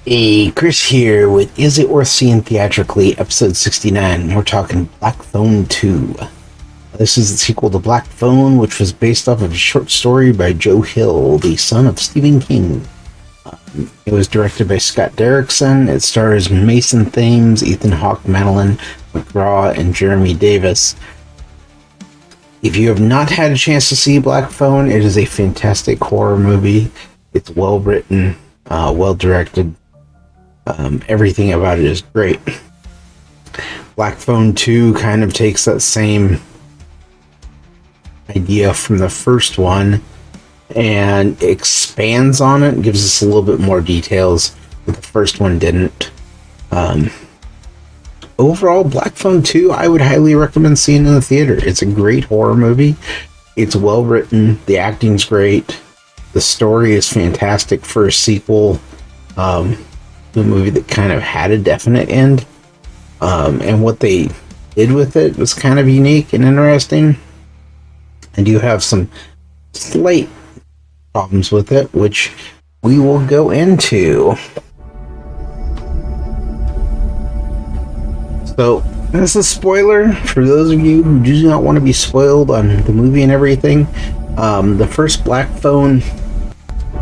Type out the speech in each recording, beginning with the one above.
Hey, Chris here with Is It Worth Seeing Theatrically, episode 69. We're talking Black Phone 2. This is the sequel to Black Phone, which was based off of a short story by Joe Hill, the son of Stephen King. It was directed by Scott Derrickson. It stars Mason Thames, Ethan Hawke, Madeleine McGraw, and Jeremy Davis. If you have not had a chance to see Black Phone, it is a fantastic horror movie. It's well written, well directed. Everything about it is great. Black Phone 2 kind of takes that same idea from the first one and expands on it and gives us a little bit more details that the first one didn't. Overall, Black Phone 2 I would highly recommend seeing in the theater. It's a great horror movie. It's well written. The acting's great. The story is fantastic for a sequel. A movie that kind of had a definite end, and what they did with it was kind of unique and interesting. I do have some slight problems with it, which we will go into. So, this is a spoiler for those of you who do not want to be spoiled on the movie and everything. The first Black Phone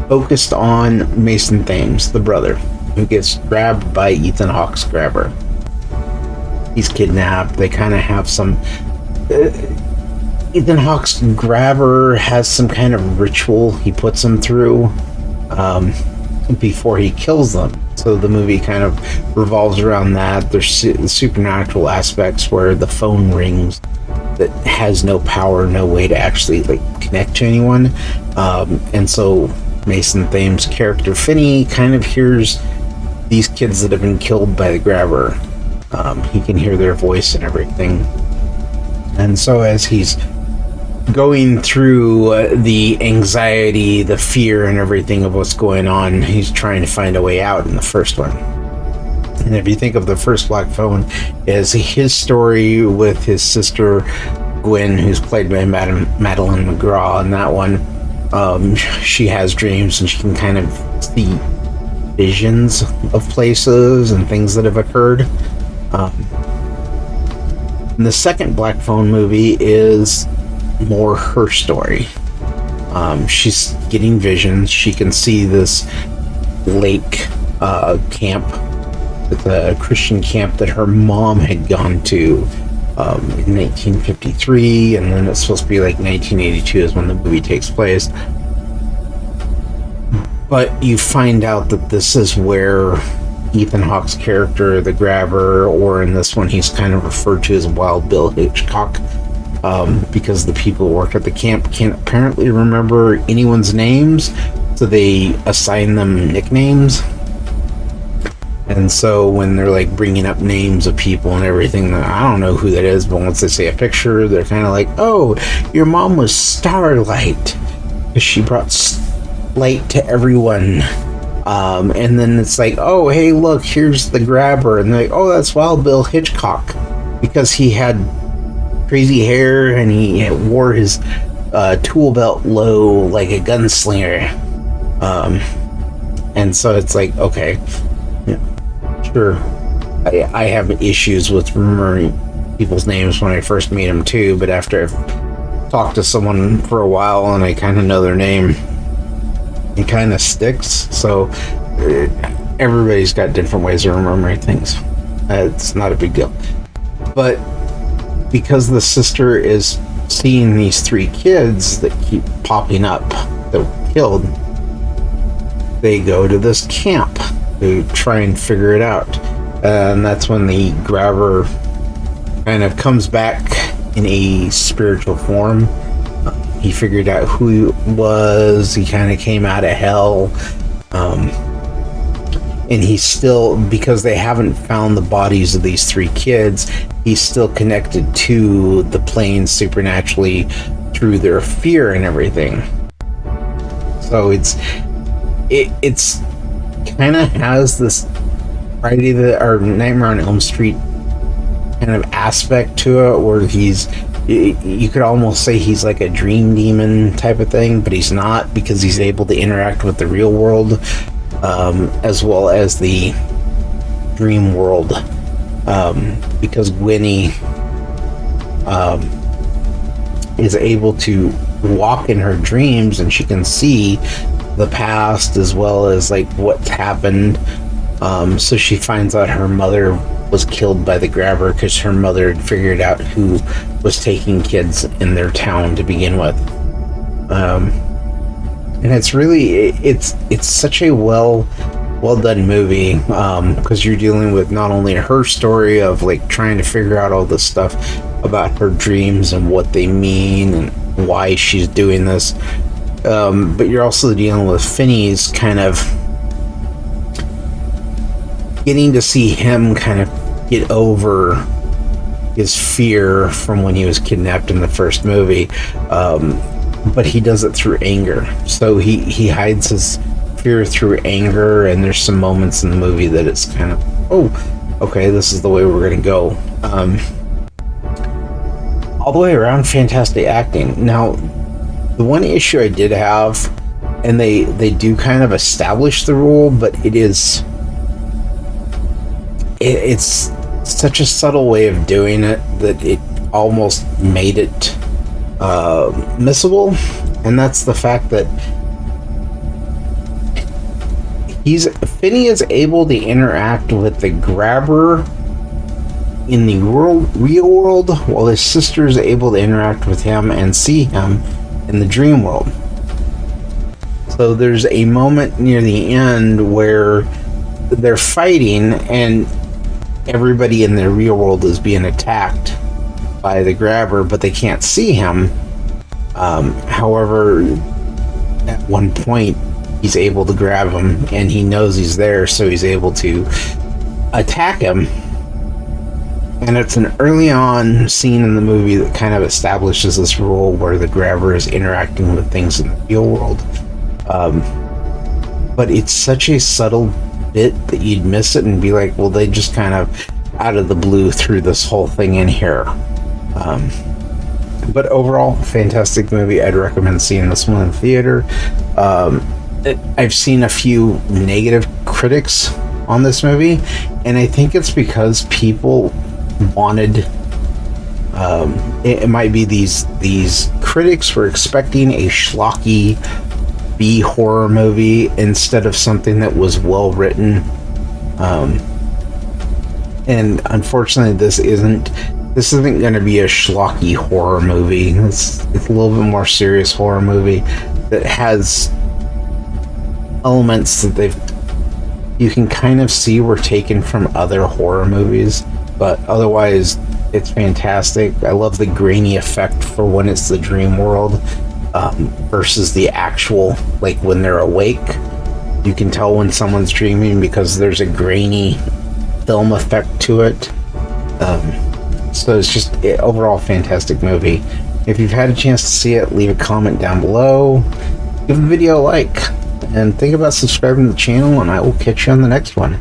focused on Mason Thames, the brother, who gets grabbed by Ethan Hawke's grabber. He's kidnapped. They kind of have some... Ethan Hawke's grabber has some kind of ritual he puts them through before he kills them. So the movie kind of revolves around that. There's the supernatural aspects where the phone rings that has no power, no way to actually connect to anyone. And so Mason Thames' character Finney kind of hears these kids that have been killed by the grabber. He can hear their voice and everything. And so as he's going through the anxiety, the fear, and everything of what's going on, he's trying to find a way out in the first one. And if you think of the first Black Phone as his story with his sister Gwen, who's played by Madeleine McGraw in that one, she has dreams and she can kind of see visions of places and things that have occurred. And the second Black Phone movie is more her story. She's getting visions. She can see this lake camp, the Christian camp that her mom had gone to in 1953, and then it's supposed to be 1982 is when the movie takes place. But you find out that this is where Ethan Hawke's character, the grabber, or in this one he's kind of referred to as Wild Bill Hitchcock, because the people who work at the camp can't apparently remember anyone's names, so they assign them nicknames. And so when they're bringing up names of people and everything, I don't know who that is, but once they say a picture, they're kind of like, oh, your mom was Starlight, because she brought light to everyone. And then it's oh, hey, look, here's the grabber, and they're oh, that's Wild Bill Hitchcock, because he had crazy hair and he wore his tool belt low like a gunslinger. And so it's okay, yeah, sure. I have issues with remembering people's names when I first meet them too, but after I've talked to someone for a while and I kind of know their name, it kind of sticks. So everybody's got different ways of remembering things. It's not a big deal. But because the sister is seeing these three kids that keep popping up that were killed, they go to this camp to try and figure it out. And that's when the grabber kind of comes back in a spiritual form. He figured out who he was. He kind of came out of hell. And he's still, because they haven't found the bodies of these three kids, he's still connected to the plane supernaturally through their fear and everything. So it's kind of has this Nightmare on Elm Street kind of aspect to it, where you could almost say he's like a dream demon type of thing, but he's not, because he's able to interact with the real world. as well as the dream world, because Gwenny is able to walk in her dreams, and she can see the past as well as like what's happened. So she finds out her mother was killed by the grabber because her mother had figured out who was taking kids in their town to begin with. And it's really it's such a well done movie, because you're dealing with not only her story of like trying to figure out all this stuff about her dreams and what they mean and why she's doing this, but you're also dealing with Finney's kind of getting to see him kind of get over his fear from when he was kidnapped in the first movie, but he does it through anger. So he hides his fear through anger, and there's some moments in the movie that it's kind of, oh, okay, this is the way we're gonna go. All the way around, fantastic acting. Now, the one issue I did have, and they do kind of establish the rule, but it's such a subtle way of doing it that it almost made it missable, and that's the fact that Finney is able to interact with the grabber in the real world, while his sister is able to interact with him and see him in the dream world. So there's a moment near the end where they're fighting and everybody in the real world is being attacked by the grabber, but they can't see him. However, at one point he's able to grab him and he knows he's there, so he's able to attack him. And it's an early on scene in the movie that kind of establishes this rule where the grabber is interacting with things in the real world. But it's such a subtle bit that you'd miss it and be like, well, they just kind of out of the blue threw this whole thing in here. But overall, fantastic movie. I'd recommend seeing this one in the theater. I've seen a few negative critics on this movie, and I think it's because people wanted, it might be these critics were expecting a schlocky B horror movie instead of something that was well written, and unfortunately this isn't going to be a schlocky horror movie. It's a little bit more serious horror movie that has elements that you can kind of see were taken from other horror movies, but otherwise it's fantastic. I love the grainy effect for when it's the dream world versus the actual, like when they're awake. You can tell when someone's dreaming because there's a grainy film effect to it. So it's just overall fantastic movie. If you've had a chance to see it, leave a comment down below, give the video a like, and think about subscribing to the channel, and I will catch you on the next one.